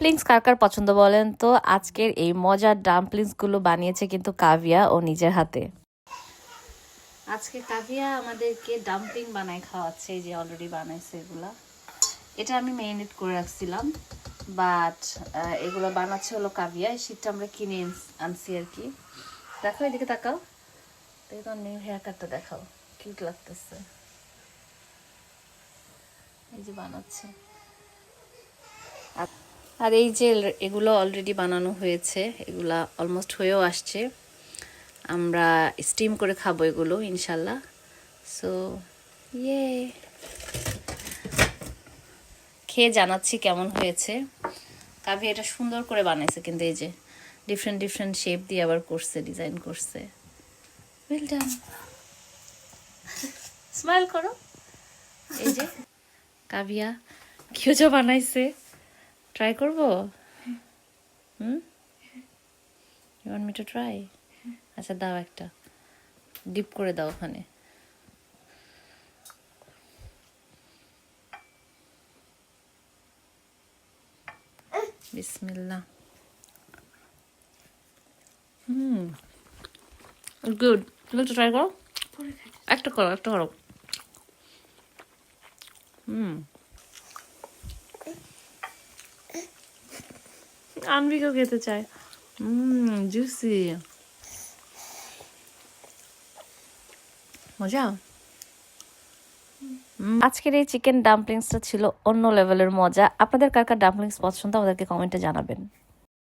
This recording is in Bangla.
ডাম্পলিংস কার কার পছন্দ বলেন তো? আজকের এই মজার ডাম্পলিংস গুলো বানিয়েছে কিন্তু কাভিয়া ও নিজের হাতে। আজকে কাভিয়া আমাদেরকে ডাম্পলিং বানায় খাওয়াচ্ছে, এই যে অলরেডি বানাইছে এগুলা। এটা আমি মেরিনেট করে রাখছিলাম, বাট এগুলো বানাচ্ছে হলো কাভিয়া। এই শীতটা আমরা কিনে আনছি আর কি। দেখো এদিকে তাকাও, দেখো তোমার নিউ হেয়ার কাটটা দেখাও, কিউট লাগতেছে। এই যে বানাচ্ছে, আর এই যে এগুলো অলরেডি বানানো হয়েছে, এগুলা অলমোস্ট হয়েও আসছে। আমরা স্টিম করে খাবো এগুলো ইনশাল্লাহ। সো ইয়ে, খেয়ে জানাচ্ছি কেমন হয়েছে। কাভি এটা সুন্দর করে বানাইছে, কিন্তু এই যে ডিফারেন্ট ডিফারেন্ট শেপ দিয়ে আবার করছে, ডিজাইন করছে। ওয়েল ডান, স্মাইল করো। এই যে কাভিয়া কেউ যা বানাইছে, ট্রাই করবো। You want me to try? আচ্ছা দাও, একটা ডিপ করে দাও ওখানে। বিসমিল্লাহ। গুড, তুমি একটু ট্রাই করো। একটা করো, একটা করো। আনবিকেও খেতে চায়। জুসি, মজা। আজকের এই চিকেন ডাম্পলিংসটা ছিল অন্য লেভেলের মজা। আপনাদের কার কার ডাম্পলিংস পছন্দ আমাদেরকে কমেন্টে জানাবেন।